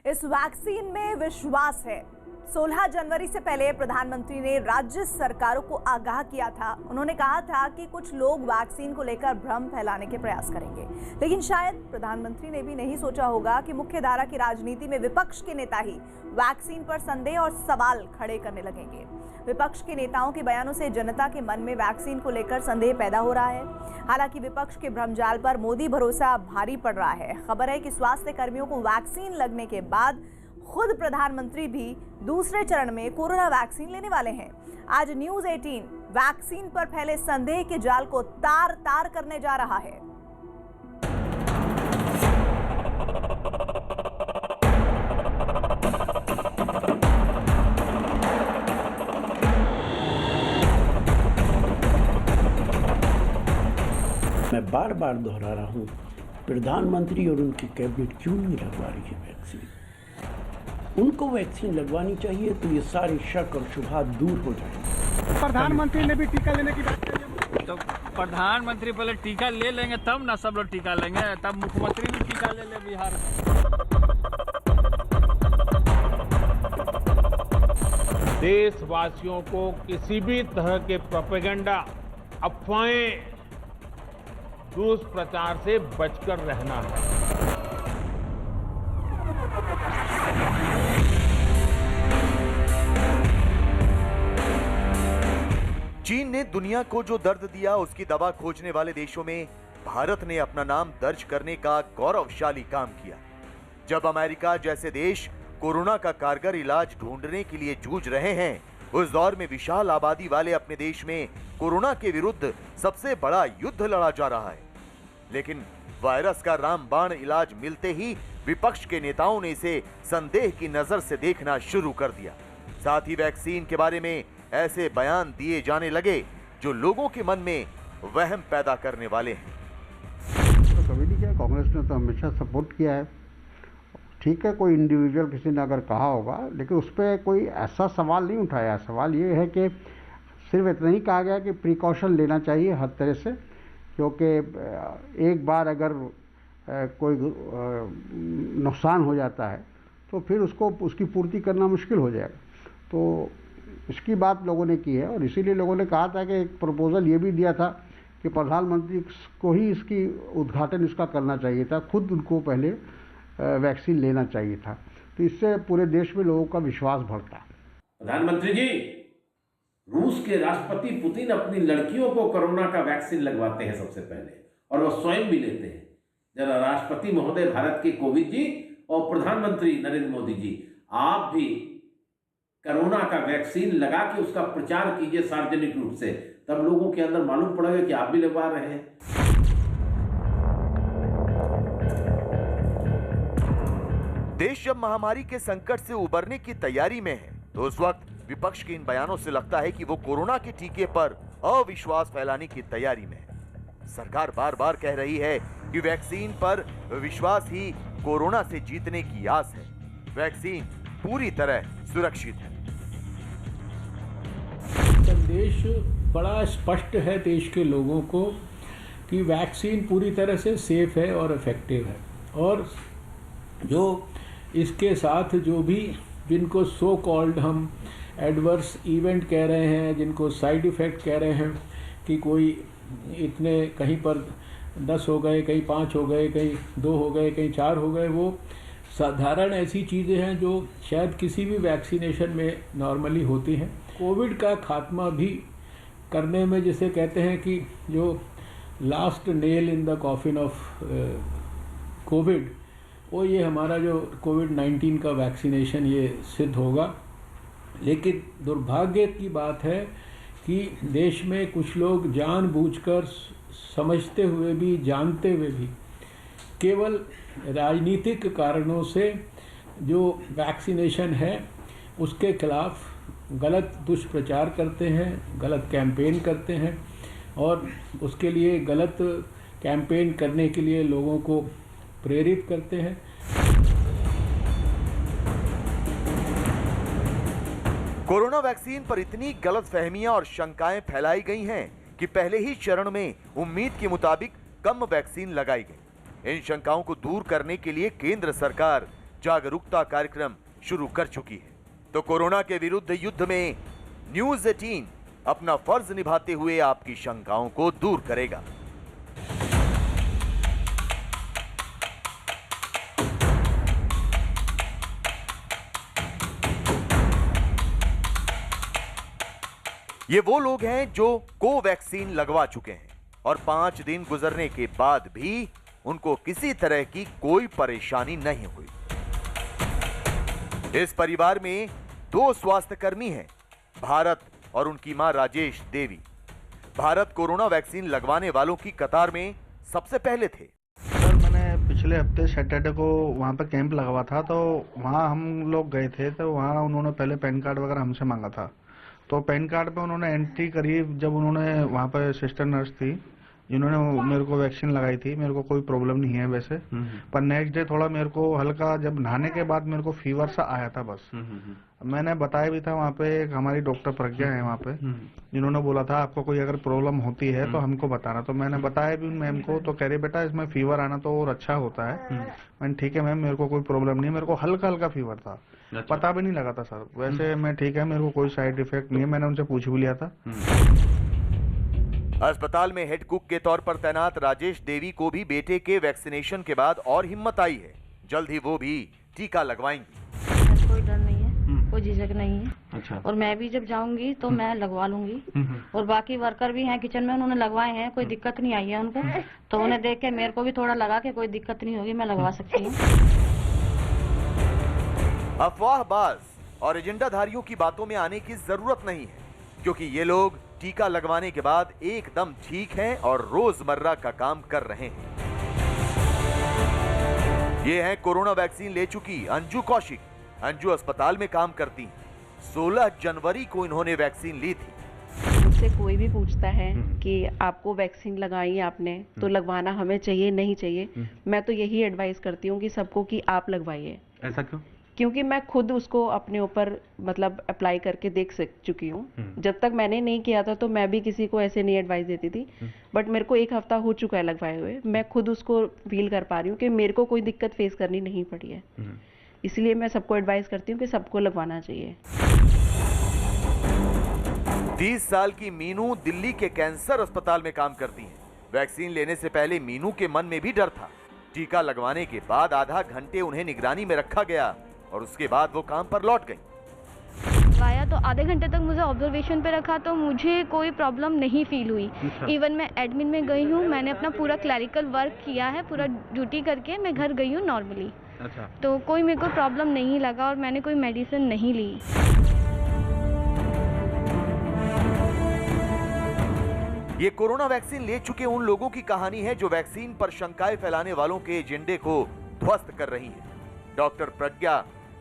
इस वैक्सीन में विश्वास है। 16 जनवरी से पहले प्रधानमंत्री ने राज्य सरकारों को आगाह किया था। उन्होंने कहा था कि कुछ लोग वैक्सीन को लेकर भ्रम फैलाने के प्रयास करेंगे, लेकिन शायद प्रधानमंत्री ने भी नहीं सोचा होगा कि मुख्यधारा की राजनीति में विपक्ष के नेता ही वैक्सीन पर संदेह और सवाल खड़े करने लगेंगे। विपक्ष के नेताओं के बयानों से जनता के मन में वैक्सीन को लेकर संदेह पैदा हो रहा है। हालांकि विपक्ष के भ्रमजाल पर मोदी भरोसा भारी पड़ रहा है। खबर है कि स्वास्थ्य कर्मियों को वैक्सीन लगने के बाद खुद प्रधानमंत्री भी दूसरे चरण में कोरोना वैक्सीन लेने वाले हैं। आज न्यूज़ 18 वैक्सीन पर फैले संदेह के जाल को तार तार करने जा रहा है। मैं बार बार दोहरा रहा हूं, प्रधानमंत्री और उनकी कैबिनेट क्यों नहीं लगवा रही है वैक्सीन? उनको वैक्सीन लगवानी चाहिए तो ये सारे शक और शुबहात दूर हो जाए। प्रधानमंत्री ने भी टीका लेने की बात कही, तो प्रधानमंत्री पहले टीका ले लेंगे तब ना सब लोग टीका लेंगे, तब मुख्यमंत्री भी टीका ले ले बिहार में। देशवासियों को किसी भी तरह के प्रोपेगेंडा, अफवाहें, दुष्प्रचार से बचकर रहना है। चीन ने दुनिया को जो दर्द दिया, उसकी दवा खोजने वाले देशों में भारत ने अपना नाम दर्ज करने का गौरवशाली काम किया। जब अमेरिका जैसे देश कोरोना का कारगर इलाज ढूंढने के लिए जूझ रहे हैं, उस दौर में विशाल आबादी वाले अपने देश में कोरोना के विरुद्ध सबसे बड़ा युद्ध लड़ा जा रहा है। लेकिन वायरस का रामबाण इलाज मिलते ही विपक्ष के नेताओं ने इसे संदेह की नजर से देखना शुरू कर दिया। साथ ही वैक्सीन के बारे में ऐसे बयान दिए जाने लगे जो लोगों के मन में वहम पैदा करने वाले हैं। तो कभी नहीं किया, कांग्रेस ने तो हमेशा सपोर्ट किया है। ठीक है, कोई इंडिविजुअल किसी ने अगर कहा होगा, लेकिन उस पर कोई ऐसा सवाल नहीं उठाया। सवाल ये है कि सिर्फ इतना ही कहा गया कि प्रिकॉशन लेना चाहिए हर तरह से, क्योंकि एक बार अगर कोई नुकसान हो जाता है तो फिर उसकी पूर्ति करना मुश्किल हो जाएगा। तो इसकी बात लोगों ने की है और इसीलिए लोगों ने कहा था कि एक प्रपोजल ये भी दिया था कि प्रधानमंत्री को ही इसकी उद्घाटन इसका करना चाहिए था, खुद उनको पहले वैक्सीन लेना चाहिए था। तो इससे पूरे देश में लोगों का विश्वास बढ़ता है। प्रधानमंत्री जी, रूस के राष्ट्रपति पुतिन अपनी लड़कियों को कोरोना का वैक्सीन लगवाते हैं सबसे पहले, और वो स्वयं भी लेते हैं। जरा राष्ट्रपति महोदय भारत के कोविंद जी और प्रधानमंत्री नरेंद्र मोदी जी, आप भी कोरोना का वैक्सीन लगा के उसका प्रचार कीजिए सार्वजनिक रूप से, तब लोगों के अंदर मालूम पड़ेगा कि आप भी लगवा रहे हैं। देश जब महामारी के संकट से उबरने की तैयारी में है, तो उस वक्त विपक्ष के इन बयानों से लगता है कि वो कोरोना के टीके पर अविश्वास फैलाने की तैयारी में है। सरकार बार बार कह रही है कि वैक्सीन पर विश्वास ही कोरोना से जीतने की आस है। वैक्सीन पूरी तरह सुरक्षित है। संदेश बड़ा स्पष्ट है देश के लोगों को कि वैक्सीन पूरी तरह से सेफ है और इफेक्टिव है, और जो इसके साथ जो भी जिनको सो कॉल्ड हम एडवर्स इवेंट कह रहे हैं, जिनको साइड इफ़ेक्ट कह रहे हैं कि कोई इतने कहीं पर 10 हो गए, कहीं 5 हो गए, कहीं 2 हो गए, कहीं 4 हो गए, वो साधारण ऐसी चीज़ें हैं जो शायद किसी भी वैक्सीनेशन में नॉर्मली होती हैं। कोविड का खात्मा भी करने में जिसे कहते हैं कि जो last nail in the coffin of Covid, वो ये हमारा जो कोविड-19 का वैक्सीनेशन ये सिद्ध होगा। लेकिन दुर्भाग्य की बात है कि देश में कुछ लोग जानबूझकर, समझते हुए भी, जानते हुए भी, केवल राजनीतिक कारणों से जो वैक्सीनेशन है उसके खिलाफ गलत दुष्प्रचार करते हैं, गलत कैंपेन करते हैं, और उसके लिए गलत कैंपेन करने के लिए लोगों को प्रेरित करते हैं। कोरोना वैक्सीन पर इतनी गलतफहमियां और शंकाएं फैलाई गई हैं कि पहले ही चरण में उम्मीद के मुताबिक कम वैक्सीन लगाई गई। इन शंकाओं को दूर करने के लिए केंद्र सरकार जागरूकता कार्यक्रम शुरू कर चुकी है। तो कोरोना के विरुद्ध युद्ध में न्यूज़ 18 अपना फर्ज निभाते हुए आपकी शंकाओं को दूर करेगा। ये वो लोग हैं जो कोवैक्सीन लगवा चुके हैं और 5 दिन गुजरने के बाद भी उनको किसी तरह की कोई परेशानी नहीं हुई। इस परिवार में 2 स्वास्थ्यकर्मी हैं, भारत और उनकी मां राजेश देवी। भारत कोरोना वैक्सीन लगवाने वालों की कतार में सबसे पहले थे। सर, मैंने पिछले हफ्ते सैटरडे को वहाँ पर कैंप लगवा था, तो वहाँ हम लोग गए थे। तो वहाँ उन्होंने पहले पैन कार्ड वगैरह हमसे मांगा था। तो पैन कार्ड पे उन्होंने एंट्री करी। जब उन्होंने वहाँ पर सिस्टर नर्स थी जिन्होंने मेरे को वैक्सीन लगाई थी, मेरे को कोई प्रॉब्लम नहीं है वैसे, पर नेक्स्ट डे थोड़ा मेरे को हल्का, जब नहाने के बाद मेरे को फीवर सा आया था बस। मैंने बताया भी था वहाँ पे, एक हमारी डॉक्टर प्रज्ञा है वहाँ पे, जिन्होंने बोला था आपको कोई अगर प्रॉब्लम होती है तो हमको बताना। तो मैंने बताया भी मैम को, तो कह रहे बेटा इसमें फीवर आना तो और अच्छा होता है। मैंने ठीक है मैम, मेरे को कोई प्रॉब्लम नहीं है, मेरे को हल्का हल्का फीवर था, पता भी नहीं लगा था सर। वैसे मैं ठीक है, मेरे को कोई साइड इफेक्ट नहीं है। मैंने उनसे पूछ भी लिया था। अस्पताल में हेड कुक के तौर पर तैनात राजेश देवी को भी बेटे के वैक्सीनेशन के बाद और हिम्मत आई है। जल्द ही वो भी टीका लगवाएंगी। कोई डर नहीं है, कोई झिझक नहीं है। अच्छा। और मैं भी जब जाऊंगी तो मैं लगवा लूंगी। और बाकी वर्कर भी हैं किचन में, उन्होंने लगवाए हैं, कोई दिक्कत नहीं आई है उनको। तो उन्हें देख के मेरे को भी थोड़ा लगा कि कोई दिक्कत नहीं होगी, मैं लगवा सकती हूँ। अफवाहबाज और एजेंडाधारियों की बातों में आने की जरूरत नहीं है, क्योंकि ये लोग टीका लगवाने के बाद एकदम ठीक हैं और रोजमर्रा का काम कर रहे हैं। ये हैं कोरोना वैक्सीन ले चुकी अंजू कौशिक। अंजू अस्पताल में काम करती हैं। 16 जनवरी को इन्होंने वैक्सीन ली थी। मुझसे कोई भी पूछता है कि आपको वैक्सीन लगाई आपने तो लगवाना हमें चाहिए नहीं चाहिए, मैं तो यही एडवाइस करती हूँ कि सबको कि आप लगवाइए। ऐसा क्यों? क्योंकि मैं खुद उसको अपने ऊपर मतलब अप्लाई करके देख चुकी हूँ। जब तक मैंने नहीं किया था तो मैं भी किसी को ऐसे नहीं एडवाइस देती थी, बट मेरे को 1 हफ्ता हो चुका है लगवाए हुए। मैं खुद उसको फील कर पा रही हूँ कि मेरे को कोई दिक्कत फेस करनी नहीं पड़ी है। इसलिए मैं सबको एडवाइस करती हूँ कि सबको लगवाना चाहिए। 30 साल की मीनू दिल्ली के कैंसर अस्पताल में काम करती हैं। वैक्सीन लेने से पहले मीनू के मन में भी डर था। टीका लगवाने के बाद आधा घंटे उन्हें निगरानी में रखा गया और उसके बाद वो काम पर लौट गई। लगवाया तो आधे घंटे तक मुझे ऑब्जर्वेशन पे रखा, तो मुझे कोई प्रॉब्लम नहीं फील हुई। इवन मैं एडमिन में गई हूँ, मैंने अपना पूरा क्लरिकल वर्क किया है, पूरा ड्यूटी करके मैं घर गई हूँ नॉर्मली। अच्छा। तो कोई मेरे को प्रॉब्लम नहीं लगा और मैंने कोई मेडिसिन नहीं ली। ये कोरोना वैक्सीन ले चुके उन लोगों की कहानी है जो वैक्सीन पर शंकाएं फैलाने वालों के एजेंडे को ध्वस्त कर रही है। डॉक्टर प्रज्ञा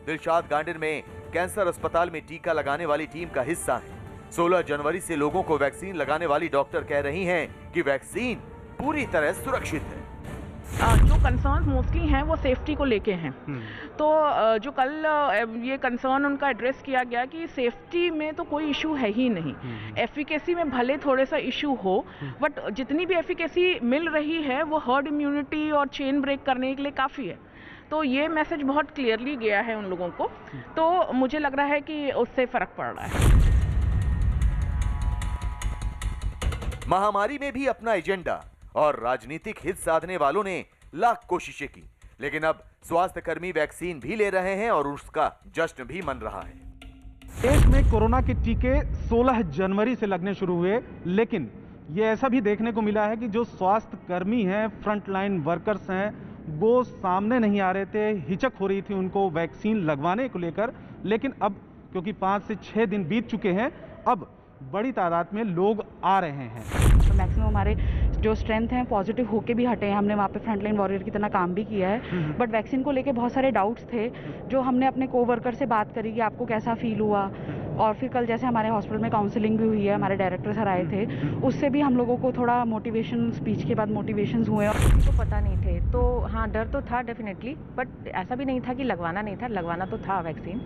दिलशाद गार्डन में कैंसर अस्पताल में टीका लगाने वाली टीम का हिस्सा है। 16 जनवरी से लोगों को वैक्सीन लगाने वाली डॉक्टर कह रही हैं कि वैक्सीन पूरी तरह सुरक्षित है। जो कंसर्न मोस्टली हैं वो सेफ्टी को लेके हैं। तो जो कल ये कंसर्न उनका एड्रेस किया गया कि सेफ्टी में तो कोई इशू है ही नहीं। एफिकेसी में भले थोड़े सा इशू हो, बट जितनी भी एफिकेसी मिल रही है वो हर्ड इम्यूनिटी और चेन ब्रेक करने के लिए काफ़ी है। तो ये मैसेज बहुत क्लियरली गया है उन लोगों को, तो मुझे लग रहा है कि उससे फर्क पड़ रहा है। महामारी में भी अपना एजेंडा और राजनीतिक हित साधने वालों ने लाख कोशिशें की, लेकिन अब स्वास्थ्य कर्मी वैक्सीन भी ले रहे हैं और उसका जश्न भी मन रहा है। देश में कोरोना के टीके 16 जनवरी से लगने शुरू हुए, लेकिन ये ऐसा भी देखने को मिला है कि जो स्वास्थ्य कर्मी हैं, फ्रंटलाइन वर्कर्स हैं, वो सामने नहीं आ रहे थे। हिचक हो रही थी उनको वैक्सीन लगवाने को लेकर। लेकिन अब क्योंकि 5 से 6 दिन बीत चुके हैं, अब बड़ी तादाद में लोग आ रहे हैं। तो मैक्सिमम हमारे जो स्ट्रेंथ हैं पॉजिटिव होके भी हटे हैं। हमने वहाँ पे फ्रंटलाइन वॉरियर की तरह काम भी किया है, बट वैक्सीन को लेके बहुत सारे डाउट्स थे जो हमने अपने कोवर्कर से बात करी कि आपको कैसा फील हुआ। और फिर कल जैसे हमारे हॉस्पिटल में काउंसलिंग भी हुई है, हमारे डायरेक्टर सर आए थे, उससे भी हम लोगों को थोड़ा मोटिवेशन, स्पीच के बाद मोटिवेशंस हुए। और किसी को पता नहीं थे, तो हाँ डर तो था डेफिनेटली, बट ऐसा भी नहीं था कि लगवाना नहीं था, लगवाना तो था वैक्सीन।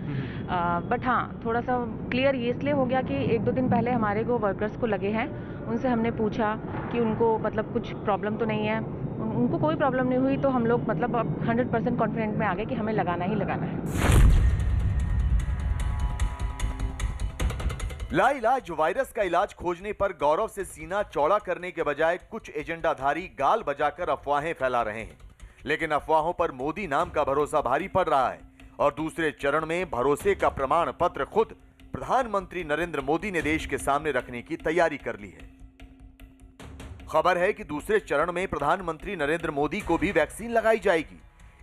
बट हाँ थोड़ा सा क्लियर ये इसलिए हो गया कि 1-2 दिन पहले हमारे को वर्कर्स को लगे हैं, उनसे हमने पूछा कि उनको मतलब कुछ प्रॉब्लम तो नहीं है, उनको कोई प्रॉब्लम नहीं हुई, तो हम लोग मतलब 100% कॉन्फिडेंट में आ गए कि हमें लगाना ही लगाना है। लाइलाज वायरस का इलाज खोजने पर गौरव से सीना चौड़ा करने के बजाय कुछ एजेंडाधारी गाल बजाकर अफवाहें फैला रहे हैं। लेकिन अफवाहों पर मोदी नाम का भरोसा भारी पड़ रहा है और दूसरे चरण में भरोसे का प्रमाण पत्र खुद प्रधानमंत्री नरेंद्र मोदी ने देश के सामने रखने की तैयारी कर ली है। खबर है कि दूसरे चरण में प्रधानमंत्री नरेंद्र मोदी को भी वैक्सीन लगाई जाएगी।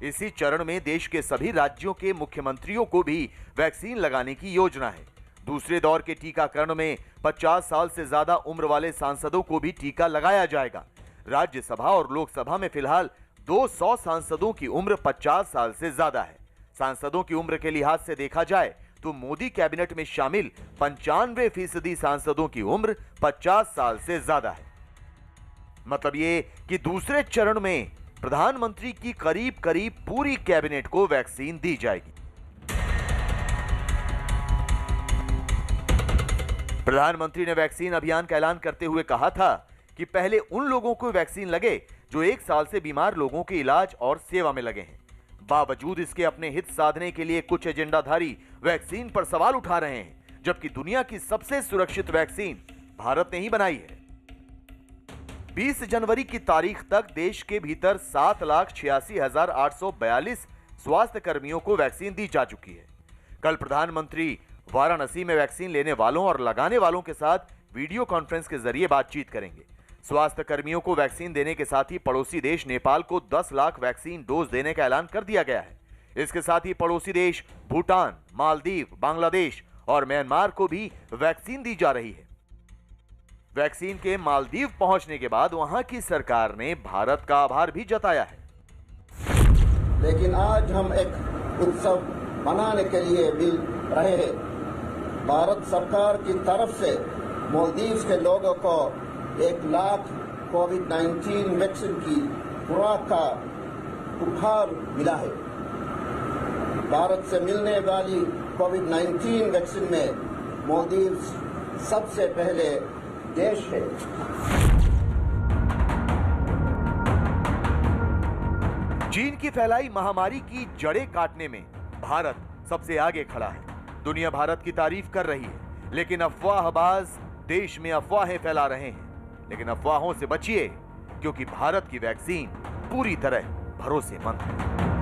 इसी चरण में देश के सभी राज्यों के मुख्यमंत्रियों को भी वैक्सीन लगाने की योजना है। दूसरे दौर के टीकाकरण में 50 साल से ज्यादा उम्र वाले सांसदों को भी टीका लगाया जाएगा। राज्यसभा और लोकसभा में फिलहाल 200 सांसदों की उम्र 50 साल से ज्यादा है। सांसदों की उम्र के लिहाज से देखा जाए तो मोदी कैबिनेट में शामिल 95% सांसदों की उम्र 50 साल से ज्यादा है। मतलब ये कि दूसरे चरण में प्रधानमंत्री की करीब करीब पूरी कैबिनेट को वैक्सीन दी जाएगी। प्रधानमंत्री ने वैक्सीन अभियान का ऐलान करते हुए कहा था कि पहले उन लोगों को वैक्सीन लगे जो 1 साल से बीमार लोगों के इलाज और सेवा में लगे हैं। बावजूद इसके अपने हित साधने के लिए कुछ एजेंडाधारी वैक्सीन पर सवाल उठा रहे हैं, जबकि दुनिया की सबसे सुरक्षित वैक्सीन भारत ने ही बनाई है। 20 जनवरी की तारीख तक देश के भीतर 7,86,842 स्वास्थ्य कर्मियों को वैक्सीन दी जा चुकी है। कल प्रधानमंत्री वाराणसी में वैक्सीन लेने वालों और लगाने वालों के साथ वीडियो कॉन्फ्रेंस के जरिए बातचीत करेंगे। स्वास्थ्य कर्मियों को वैक्सीन देने के साथ ही पड़ोसी देश नेपाल को 10 लाख वैक्सीन डोज देने का ऐलान कर दिया गया है। इसके साथ ही पड़ोसी देश भूटान, मालदीव, बांग्लादेश और म्यांमार को भी वैक्सीन दी जा रही है। वैक्सीन के मालदीव पहुंचने के बाद वहां की सरकार ने भारत का आभार भी जताया है। लेकिन आज हम एक उत्सव मनाने के लिए मिल रहे हैं। भारत सरकार की तरफ से मालदीव के लोगों को 1 लाख कोविड-19 वैक्सीन की खुराक का उपहार मिला है। भारत से मिलने वाली कोविड-19 वैक्सीन में मालदीव सबसे पहले देश है। चीन की फैलाई महामारी की जड़ें काटने में भारत सबसे आगे खड़ा है। दुनिया भारत की तारीफ कर रही है, लेकिन अफवाहबाज देश में अफवाहें फैला रहे हैं। लेकिन अफवाहों से बचिए, क्योंकि भारत की वैक्सीन पूरी तरह भरोसेमंद है।